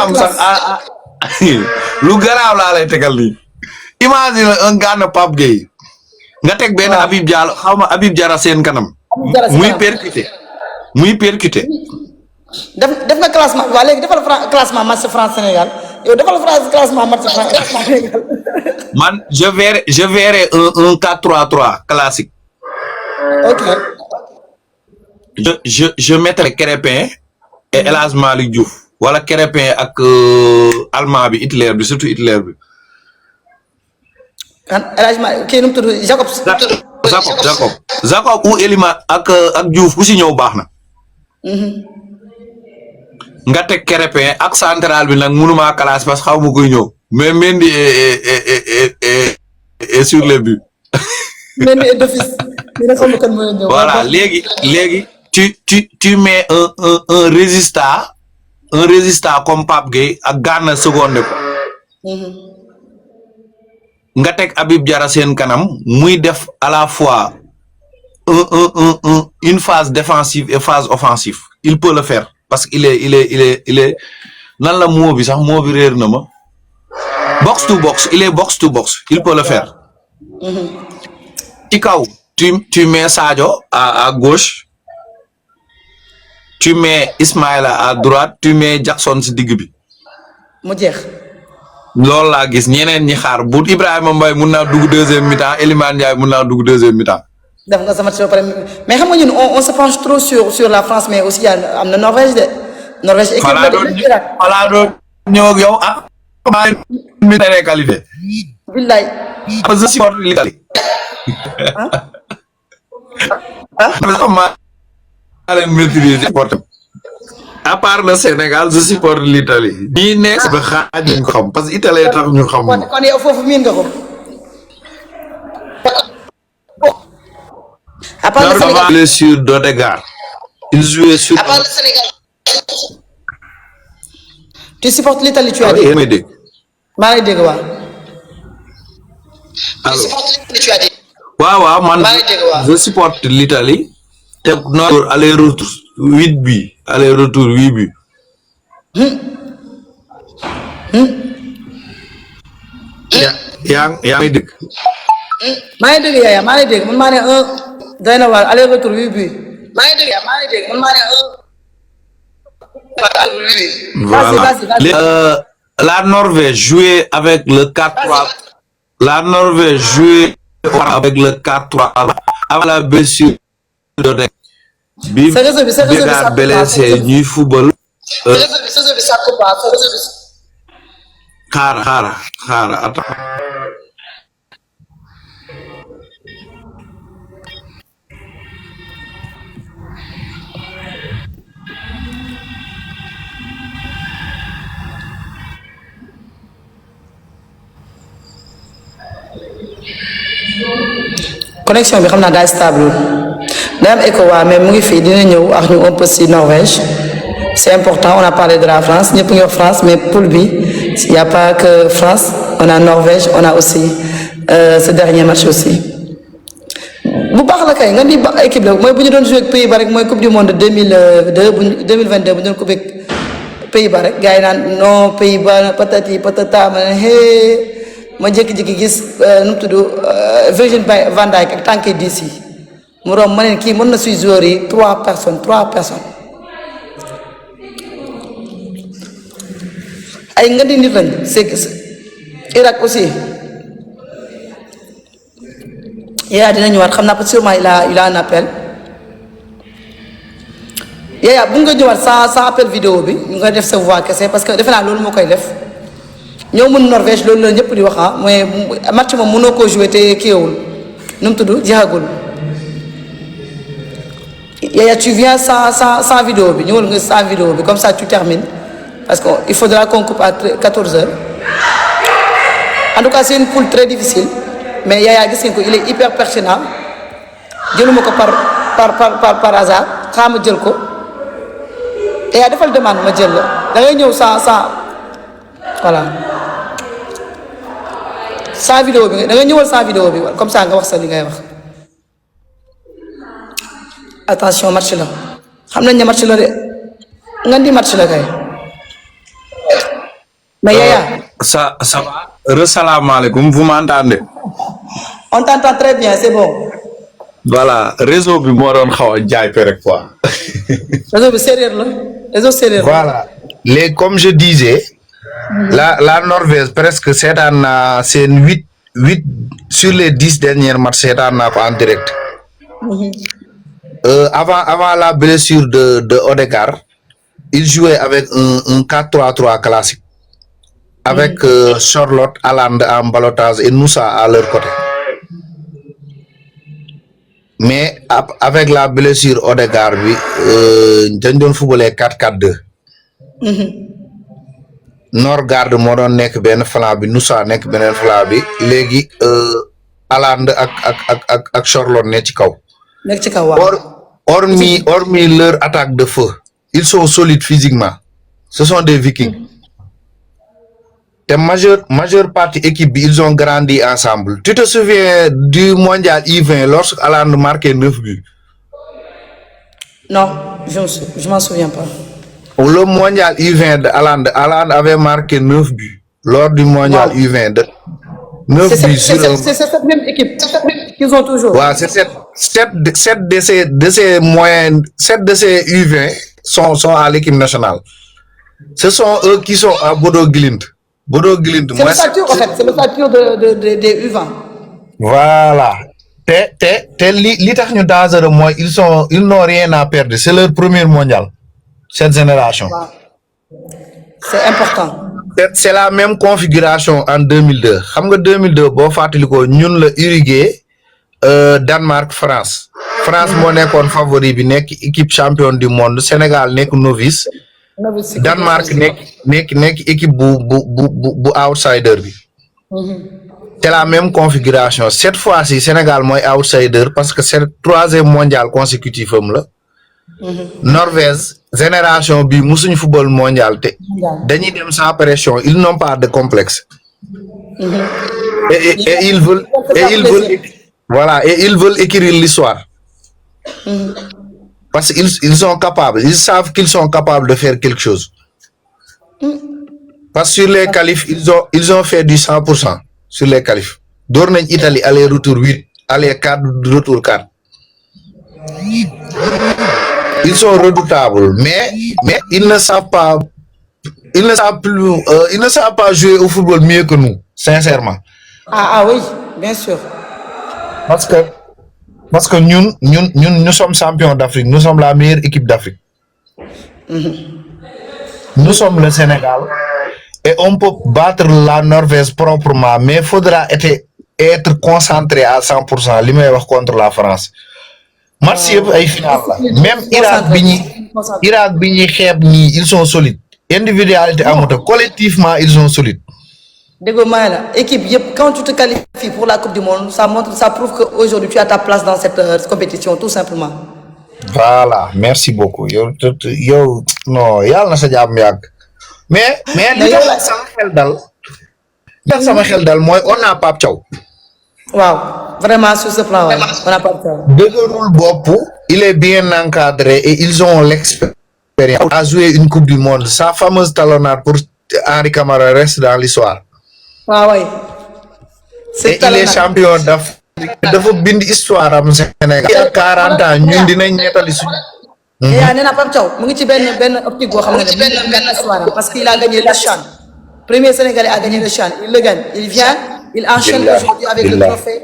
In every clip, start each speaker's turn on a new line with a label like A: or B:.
A: xam sax lu garaaw laa lay tegal nii imagine un gars na Pape Gueye nga teg benn Habib Diallo xaw ma Habib Diarra seen kanam muy percuté
B: def nga classement waa léegi defal classement match France Sénégal yow defal classement match France Sénégal
A: man je verrai un 4-3-3 classique.
B: ok.
A: je mettrai Krépin et El Hadj Malick Diouf wala Krépin ak allemand bi Hitler bi surtout Hitler bi.
B: kan El Hadj Malick kii nu mu tudd
A: Jacob ou Elima ak Diouf ku si ñëw baax na. nga teg Krépin ak central bi nag mënuma classe parce que xaw ma koy ñëw mais Mendy est sur les buts.
B: Mendy d'office.
A: Voilà léegi tu mets un résistant comme Pape Gueye ak Gana seconde ko. nga teg Habib Diarra seen kanam muy def à la fois une phase défensive et phase offensive il peut le faire parce que il est nan la moo bi sax moo bi réer na ma box to box il est box to box il peut le faire. ci kaw tu mets Sadio à gauche tu mets Ismaïla à droite tu mets Jackson si digg bi.
B: mu jeex.
A: loolu laa gis ñeneen ñi xaar bu Ibrahima Mbaye mun naa dugg deuxième mi-temps Elimane Ndiaye mun naa dugg deuxième mi-temps.
B: def nga sama match mais xam nga ñun on se penche trop sur la France mais aussi am na Norvège de. Norvège équipe la de Irak.
A: voilà doon ñëw ak yow maa mi tere qualifié.
B: billaay.
A: je supporte l'Italie. maa leen maîtriser à part le Sénégal je supporte l'Italie. ñii nekk ba xaaj ñu ko xam parce que Italie tax ñu xam.
B: kon yow foofu miin nga ko. à part le Sénégal
A: blessure d'Odegaard. il jouait sur.
B: à part le Sénégal. tu supportes l'Italie tu as dit. maa ngi dégg waaw. tu supportes l'Italie tu as dit.
A: waaw man je supporte l'Italie. te noor aller retour 8 bi aller retour 8 bi. yaa ngi dégg.
B: maa ngi dégg Yaya maa ngi dégg man maa ne doy na waar aller retour 8 bi. maa ngi dégg maa ngi dégg man maa ne
A: Voilà. La Norvège jouait avec le 4-3. La Norvège jouait avec le 4-3 avant la blessure de bi Odegaard blessé ñuy football. xaara attends.
B: connexion bi xam naa daal stable day am écho waa mais mu ngi fii dina ñëw ak ñu un peu si Norvège c'est important on a parlé de la France ñëpp ngi wax France mais poule bi il y a pas que France on a Norvège on a aussi ce dernier match aussi bu baax la kay nga di ba équipe la mooy bu ñu doon joué ak Pays-Bas rek mooy coupe du monde 2022 bu 2022 bu ñu doon coupe ak Pays-Bas rek gars yi naan non Pays-Bas patati patata ma ne ma jékki-jékki gis nu mu tudd Virgil van Dijk ak tànke DC mu romb ma ne kii mën na suy joueurs yi trois personnes ay nga di nit lañ c'est Irak aussi Yaya dina ñëwaat xam naa parce que sûrement il a un appel Yaya bu nga ñëwaat sa appel vidéo bi nga def sa voix kese parce que defe naa loolu moo koy def ñoo mun Norvège loolu la ñëpp di wax mooy match moom mënoo koo joué te kiiwul nu mu tudd jeexagul Yaya tu viens sans vidéo bi ñëwal nga sans vidéo bi comme ça tu termines parce que il faudra qu'on coupe à 14h en tout cas c'est une poule très difficile mais Yaya gis ngeen ko il est hyper pertinent jëluma ko par hasard xaa ma jël ko Yaya defal demande ma jël la da ngay ñëw sans voilà sans vidéo bi da nga ñëwal sans vidéo bi comme ça nga wax sa li ngay wax attention match la xam nañ ne match la de nga di match la kay Mais Yaya.
A: Ça va. Salam alaikum, vous m'entendez?
B: On t'entend très bien, c'est bon.
A: Voilà, réseau bi moo doon xaw a jaay rek quoi.
B: Réseau bi sérieux la. Réseau sérieux.
C: Voilà. Comme je disais, la Norvège presque c'est c'est 8 sur les 10 derniers matchs c'est en direct. Avant la blessure de Odegaard, il jouait avec un 4-3-3 classique. Avec Charlotte, Haaland en ballottage et Nusa à leur côté. Mais avec la blessure Odegaard, dañ doon footballé 4-4-2. Norgard moo doon nekk benn flanc bi Nusa nekk beneen flanc bi léegi Haaland ak Charlotte ne ci kaw.
B: Nekk ci kaw waaw.
C: Hormis leur attaque de feu, ils sont solides physiquement. Ce sont des Vikings. La majeure partie équipe, ils ont grandi ensemble. Tu te souviens du mondial U20 lorsque Haaland marquait 9 buts?
B: Non, je m'en souviens pas.
C: Le mondial U20 de Haaland avait marqué 9 buts lors du mondial U20. 9 buts sur
B: c'est cette même équipe qu'ils ont toujours.
C: Ouais, c'est 7 de ces moyens, 7 de ces U20 sont à l'équipe nationale. Ce sont eux qui sont à Bodo Glimt.
B: C'est le stature en fait, c'est le stature des U20.
C: Voilà. Li tax ñu dangereux mooy ils n'ont rien à perdre, c'est leur premier mondial cette génération.
B: Wow. C'est important.
C: C'est la même configuration en 2002. Xam nga 2002 boo fàttalikoo ñun la Uruguay, Danemark, France moo nekkoon favori bi nekk équipe championne du monde, Sénégal nekk novice. Danemark nekk équipe bu outsider bi. C'est la même configuration. Cette fois-ci Sénégal mooy outsider parce que c'est le 3e mondial consécutif am la. Norvège génération bi musuñu football mondial te dañuy dem sans pression, ils n'ont pas de complexe. Et ils veulent écrire l'histoire. Parce qu'ils sont capables, ils savent qu'ils sont capables de faire quelque chose. Parce que sur les qualifs, ils ont fait du 100% sur les qualifs. Door nañ Italie aller-retour 8, aller 4, retour 4. Ils sont redoutables, mais ils ne savent pas jouer au football mieux que nous, sincèrement.
B: Ah oui, bien sûr.
C: Parce que nous sommes champions d'Afrique, nous sommes la meilleure équipe d'Afrique. Nous sommes le Sénégal et on peut battre la Norvège proprement, mais il faudra être concentré à 100%. Li may wax contre la France. Match yëpp ay final la. Même Irak bi ñuy xeeb ñii ils sont solides. Individualité amut, collectivement ils sont solides.
B: Dégo la équipe quand tu te qualifies pour la Coupe du Monde, ça prouve qu'aujourd'hui tu as ta place dans cette compétition tout simplement.
C: Voilà, merci beaucoup. Yo non, yàlla na sa jàmm yàgg. Mais li tax sama xel dal mooy on a Pape Thiaw.
B: Waaw, vraiment sur ce plan on a Pape Thiaw.
C: Dëgërul bopp, il est bien encadré et ils ont l'expérience à jouer une Coupe du Monde. Sa fameuse talonnade pour Henri Camara reste dans l'histoire.
B: Ah oui.
C: Et il est champion d'Afrique. Dafa bind histoire am Sénégal 40 ans ñun dinañ nettali suñu.
B: yaa nee na Pape Thiaw mu ngi ci benn optique boo xam ne benn histoire parce qu'il a gagné le CHAN. Premier Sénégalais à gagner le CHAN, il le gagne, il vient, il enchaîne aujourd'hui avec le trophée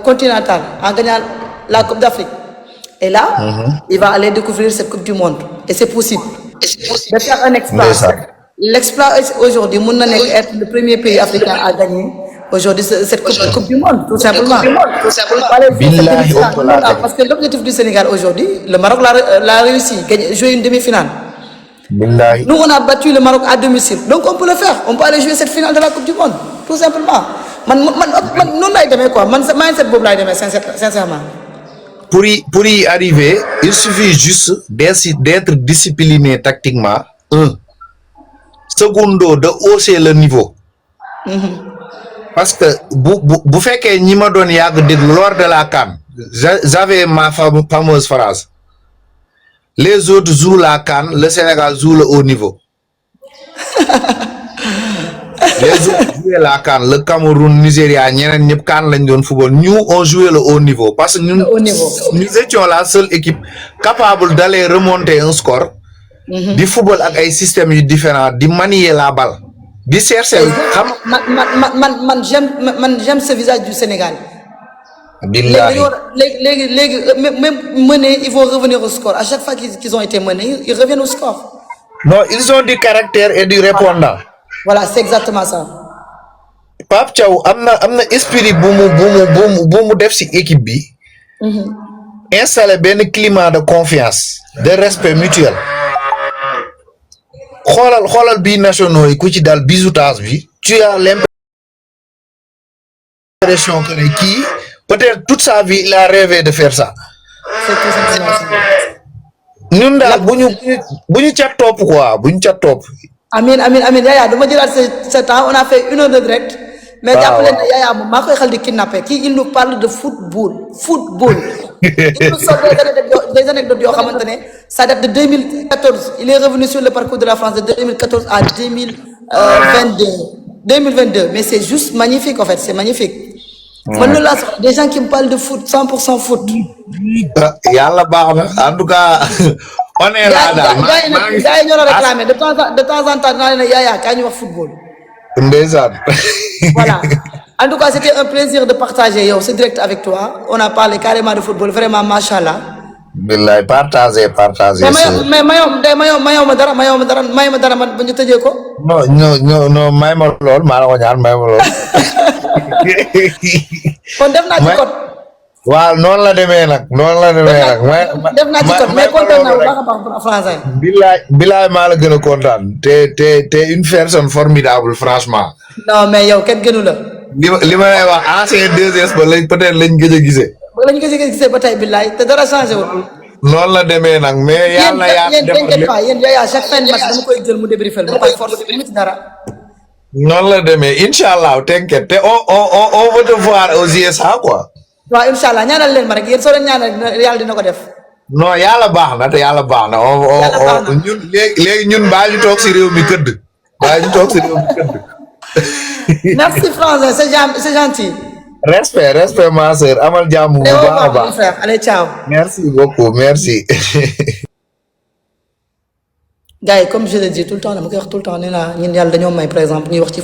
B: continental en gagnant la Coupe d'Afrique. Et là, il va aller découvrir cette Coupe du Monde et c'est possible. De faire un exploit. L'exploit aujourd'hui, mën na nekk être le premier pays africain à gagner aujourd'hui cette coupe du monde, tout simplement. Parce que l'objectif du Sénégal aujourd'hui, le Maroc l'a réussi, jouer une demi-finale. Nous, on a battu le Maroc à domicile. Donc, on peut le faire. On peut aller jouer cette finale de la Coupe du Monde, tout simplement. Non, là, il quoi. Sincèrement.
C: Pour y arriver, il suffit juste d'être discipliné tactiquement. Secondo, de hausser le niveau. Parce que vous faites que ñi ma doon yàgg déglu lors de la CAN, j'avais ma fameuse phrase. Les autres jouent la CAN, le Sénégal joue le haut niveau. les autres jouaient la CAN le Cameroun Nigeria ñeneen ñëpp CAN lañ doon football nous on jouait le haut niveau parce que ñun nous étions la seule équipe capable d'aller remonter un score di football ak ay systèmes yu différents di manier la balle di chercher xam
B: man j'aime ce visage du Sénégal.
C: billahi
B: léegi même menés ils vont revenir au score à chaque fois qu'ils ont été menés ils reviennent au score.
C: non ils ont du caractère et du répondant.
B: Voilà, c'est exactement ça.
C: Pape Thiaw am na esprit bu mu def ci équipe bi. Installer benn climat de confiance de respect mutuel. xoolal bi nationaux yi ku ci dal bisoutage bi tu as l'impression que ne kii peut-être toute sa vie il a rêvé de faire ça.
B: C'est tout simplement ça.
C: ñun daal bu ñu ca topp quoi bu ñu ca topp.
B: Amin Yaya dama jëlaat ce temps on a fait 1 heure de direct. mais jàppale na Yaya moom maa koy xel di kidnappé kii il nous parle de football. Il nous sort des anecdotes yoo xamante ne ça date de 2014 il est revenu sur le parcours de la France de 2014 à 2022 mais c'est juste magnifique en fait c'est magnifique. man loolu laa soxla des gens qui me parlent de foot 100% foot.
C: yàlla baax na en tout cas. on est là daal
B: gars yi ñoo la réclamé de temps en temps dinaa leen ne Yaya kaay ñu wax football.
C: ndeysaan.
B: Voilà. En tout cas, c'était un plaisir de partager ce direct avec toi. On a parlé carrément de football, vraiment, machallah.
C: Billahi, partager.
B: Mais mayo ma dara man ba ñu tëjee ko.
C: Non, may ma lool maa la ko ñaan may ma lool.
B: Kon def naa ci code.
C: waaw noonu la demee nag.
B: def naa ci code mais kontaan naa bu baax a baax pour français.
C: billahi maa la gën a kontaan. te une personne formidable franchement.
B: Non mais yow kenn gënu la.
C: li ma lay wax ancien 2S ba peut-être lañ gëj a gisee.
B: lañ gëj a gisee ba tey billahi te dara changé wul.
C: noonu la demee nag mais yàlla
B: yéen t'inquiète pas yéen Yaya chaque fin de match dama koy jël mu débriefé ba par force mu ci dara.
C: noonu la demee incha allah t'inquiète te on va te voir aux USA quoi.
B: waaw incha allah ñaanal leen ma rek yéen soo leen ñaanal yàlla dina ko def.
C: non yàlla baax na te yàlla baax na ñun léegi ñun baa ñu toog si réew mi këdd.
B: Merci François, c'est gentil.
C: Respect ma sœur, amal jàmm bu baax a baax.
B: Allez, ciao.
C: Merci beaucoup, merci.
B: Gars yi comme je le dis tout le temps dama koy wax tout le temps nee naa ñun yàlla dañoo may par exemple ñuy wax ci